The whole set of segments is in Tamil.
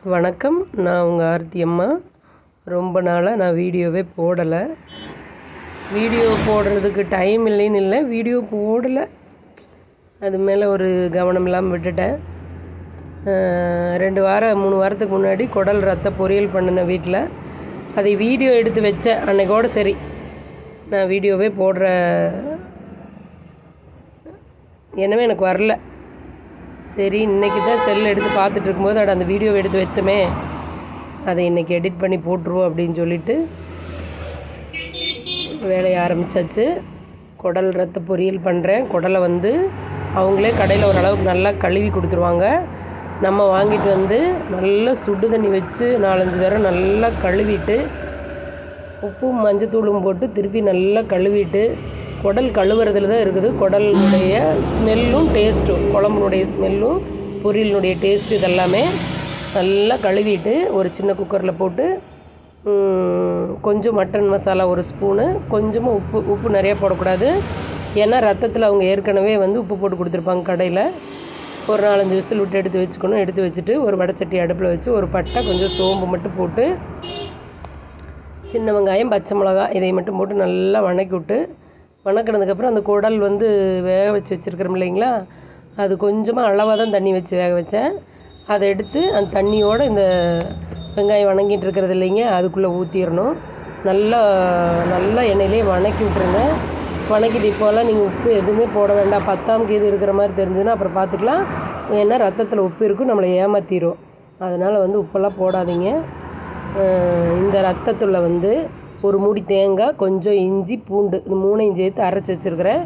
வணக்கம். நான் உங்கள் ஆர்த்தி அம்மா. ரொம்ப நாளாக நான் வீடியோவே போடலை. வீடியோ போடுறதுக்கு டைம் இல்லைன்னு இல்லை, வீடியோ போடலை. அது மேலே ஒரு கவனம் இல்லாமல் விட்டுட்டேன். 2 வாரம் 3 வாரத்துக்கு முன்னாடி குடல் ரத்த பொரியல் பண்ணினேன் வீட்டில். அதை வீடியோ எடுத்து வச்சேன் அன்னைக்கோடு. சரி, நான் வீடியோவே போடுற எனவே எனக்கு வரல. சரி, இன்றைக்கி தான் செல் எடுத்து பார்த்துட்டு இருக்கும்போது அந்த வீடியோவை எடுத்து வச்சோமே, அதை இன்றைக்கி எடிட் பண்ணி போட்டுருவோம் அப்படின்னு சொல்லிவிட்டு வேலையை ஆரம்பித்தாச்சு. குடல் ரத்த பொரியல் பண்ணுறேன். குடலை அவங்களே கடையில் ஓரளவுக்கு நல்லா கழுவி கொடுத்துருவாங்க. நம்ம வாங்கிட்டு நல்லா சுடு தண்ணி வச்சு 4-5 தடவை நல்லா கழுவிட்டு உப்பும் மஞ்சத்தூளும் போட்டு திருப்பி நல்லா கழுவிட்டு, குடல் கழுவுறதுல தான் இருக்குது குடலுடைய ஸ்மெல்லும் டேஸ்ட்டும், குழம்புனுடைய ஸ்மெல்லும் பொரியலினுடைய டேஸ்ட்டு இதெல்லாமே. நல்லா கழுவிட்டு ஒரு சின்ன குக்கரில் போட்டு கொஞ்சம் மட்டன் மசாலா 1 ஸ்பூனு, கொஞ்சமாக உப்பு நிறையா போடக்கூடாது. ஏன்னா ரத்தத்தில் அவங்க ஏற்கனவே உப்பு போட்டு கொடுத்துருப்பாங்க கடையில். ஒரு 4-5 விசில் விட்டு எடுத்து வச்சுக்கணும். எடுத்து வச்சுட்டு ஒரு வடைச்சட்டி அடுப்பில் வச்சு ஒரு பட்டை, கொஞ்சம் சோம்பு மட்டும் போட்டு, சின்ன வெங்காயம், பச்சை மிளகா இதை மட்டும் போட்டு நல்லா வணக்கி விட்டு, வணக்கினதுக்கப்புறம் அந்த குடல் வேக வச்சு வச்சுருக்கிறோம் இல்லைங்களா, அது கொஞ்சமாக அளவாக தான் தண்ணி வச்சு வேக வச்சேன். அதை எடுத்து அந்த தண்ணியோடு இந்த வெங்காயம் வணங்கிட்டு இருக்கிறது இல்லைங்க, அதுக்குள்ளே ஊற்றிடணும். நல்லா நல்லா எண்ணெயிலே வணக்கி விட்ருங்க. வணக்கிட்டு இப்போலாம் நீங்கள் உப்பு எதுவுமே போட வேண்டாம். 10ஆம் இது இருக்கிற மாதிரி தெரிஞ்சுதுன்னா அப்புறம் பார்த்துக்கலாம். ஏன்னா ரத்தத்தில் உப்பு இருக்கும், நம்மளை ஏமாற்றிடும். அதனால் உப்பெல்லாம் போடாதீங்க. இந்த ரத்தத்தில் ஒரு மூடி தேங்காய், கொஞ்சம் இஞ்சி, பூண்டு, இந்த 3ஐயும் சேர்த்து அரைச்சி வச்சுருக்கிறேன்.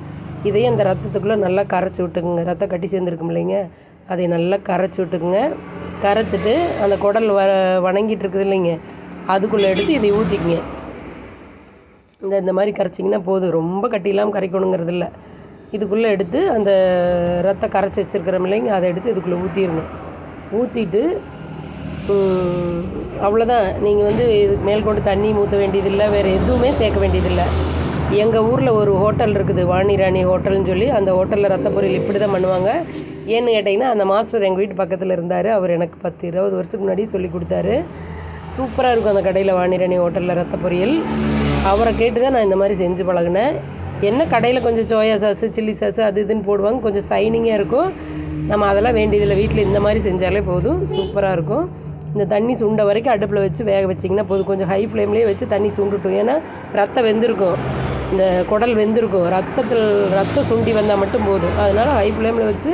இதையும் அந்த ரத்தத்துக்குள்ளே நல்லா கரைச்சி விட்டுக்குங்க. ரத்தம் கட்டி சேர்ந்துருக்கும் இல்லைங்க, அதை நல்லா கரைச்சி விட்டுக்குங்க. கரைச்சிட்டு அந்த குடல் வணங்கிட்டு இருக்குது இல்லைங்க, அதுக்குள்ளே எடுத்து இதை ஊற்றிக்குங்க. இந்த மாதிரி கரைச்சிங்கன்னா போதும். ரொம்ப கட்டிலாம் கரைக்கணுங்கிறது இல்லை. இதுக்குள்ளே எடுத்து அந்த ரத்தம் கரைச்சி வச்சுருக்கிறோம் இல்லைங்க, அதை எடுத்து இதுக்குள்ளே ஊற்றிடணும். ஊற்றிட்டு அவ்வளோதான். நீங்கள் இதுக்கு மேல் கொண்டு தண்ணி ஊற்ற வேண்டியதில்லை, வேறு எதுவுமே சேர்க்க வேண்டியதில்லை. எங்கள் ஊரில் ஒரு ஹோட்டல் இருக்குது, வாணி ராணி ஹோட்டல்னு சொல்லி. அந்த ஹோட்டலில் ரத்த பொரியல் இப்படி தான் பண்ணுவாங்க. ஏன்னு கேட்டிங்கன்னா, அந்த மாஸ்டர் எங்கள் வீட்டு பக்கத்தில் இருந்தார். அவர் எனக்கு 10-20 வருஷத்துக்கு முன்னாடி சொல்லி கொடுத்தாரு. சூப்பராக இருக்கும் அந்த கடையில், வாணி ராணி ஹோட்டலில் ரத்த பொரியல். அவரை கேட்டு தான் நான் இந்த மாதிரி செஞ்சு பழகினேன். என்ன கடையில் கொஞ்சம் சோயா சாஸு, சில்லி சாஸு அது இதுன்னு போடுவாங்க, கொஞ்சம் சைனிங்காக இருக்கும். நம்ம அதெல்லாம் வேண்டியதில்லை, வீட்டில் இந்த மாதிரி செஞ்சாலே போதும், சூப்பராக இருக்கும். இந்த தண்ணி சுண்ட வரைக்கும் அடுப்பில் வச்சு வேக வச்சிங்கன்னா போதும். கொஞ்சம் ஹை ஃப்ளேம்லேயே வச்சு தண்ணி சுண்டுட்டும். ஏன்னா ரத்தம் வெந்திருக்கும், இந்த குடல் வெந்திருக்கும். ரத்தம் சுண்டி வந்தால் மட்டும் போதும். அதனால் ஹை ஃப்ளேமில் வச்சு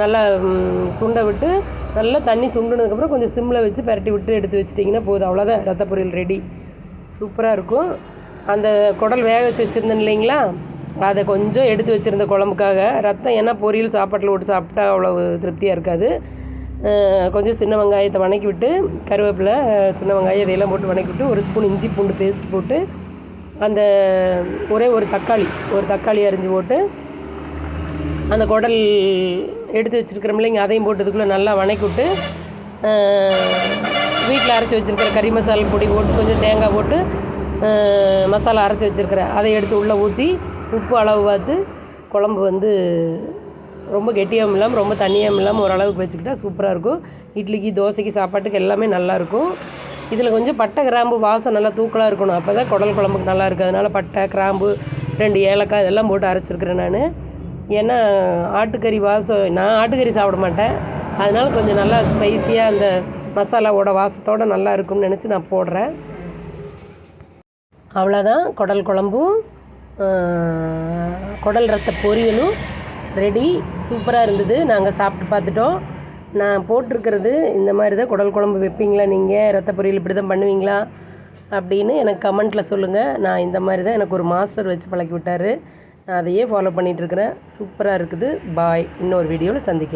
நல்லா சுண்ட விட்டு, நல்லா தண்ணி சுண்டுனதுக்கப்புறம் கொஞ்சம் சிம்மில் வச்சு பரட்டி விட்டு எடுத்து வச்சிட்டிங்கன்னா போதும். அவ்வளோதான், ரத்த பொரியல் ரெடி. சூப்பராக இருக்கும். அந்த குடல் வேக வச்சு வச்சுருந்தேன் இல்லைங்களா, அதை கொஞ்சம் எடுத்து வச்சுருந்த குழம்புக்காக. ரத்தம் ஏன்னா பொரியல் சாப்பாட்டில் போட்டு சாப்பிட்டா அவ்வளோ திருப்தியாக இருக்காது. கொஞ்சம் சின்ன வெங்காயத்தை வணக்கி விட்டு, கருவேப்பிலை, சின்ன வெங்காயம் இதையெல்லாம் போட்டு வணக்கி விட்டு, 1 ஸ்பூன் இஞ்சி பூண்டு பேஸ்ட் போட்டு, அந்த ஒரே ஒரு தக்காளி அரிஞ்சு போட்டு, அந்த குடல் எடுத்து வச்சுருக்கிறோம் இல்லைங்க, அதையும் போட்டதுக்குள்ளே நல்லா வணக்கி விட்டு, வீட்டில் அரைச்சி வச்சுருக்கிற கறி மசாலா பொடி போட்டு, கொஞ்சம் தேங்காய் போட்டு மசாலா அரைச்சி வச்சுருக்கிறேன், அதை எடுத்து உள்ளே ஊற்றி உப்பு அளவு பார்த்து, குழம்பு ரொம்ப கெட்டியாகவும் இல்லாமல் ரொம்ப தண்ணியாகவும் இல்லாமல் ஓரளவுக்கு வச்சுக்கிட்டா சூப்பராக இருக்கும். இட்லிக்கு, தோசைக்கு, சாப்பாட்டுக்கு எல்லாமே நல்லாயிருக்கும். இதில் கொஞ்சம் பட்டை, கிராம்பு வாசம் நல்லா தூக்கலாக இருக்கணும். அப்போ தான் குடல் குழம்புக்கு நல்லா இருக்குது. அதனால் பட்டை, கிராம்பு, 2 ஏலக்காய் இதெல்லாம் போட்டு அரைச்சிருக்கிறேன் நான். ஏன்னா ஆட்டுக்கறி வாசம், நான் ஆட்டுக்கறி சாப்பிட மாட்டேன். அதனால் கொஞ்சம் நல்லா ஸ்பைஸியாக அந்த மசாலாவோட வாசத்தோடு நல்லா இருக்கும்னு நினச்சி நான் போடுறேன். அவ்வளோதான், குடல் குழம்பும் குடல் ரத்த பொரியலும் ரெடி. சூப்பராக இருந்தது. நாங்கள் சாப்பிட்டு பார்த்துட்டோம். நான் போட்டிருக்கிறது இந்த மாதிரி தான். குடல் குழம்பு வைப்பீங்களா நீங்கள்? ரத்த பொரியல் இப்படி தான் பண்ணுவீங்களா அப்படின்னு எனக்கு கமெண்ட்டில் சொல்லுங்கள். நான் இந்த மாதிரி தான், எனக்கு ஒரு மாஸ்டர் வச்சு பழக்கி விட்டார். நான் அதையே ஃபாலோ பண்ணிகிட்ருக்கிறேன். சூப்பராக இருக்குது. பாய். இன்னொரு வீடியோவில் சந்திக்கலாம்.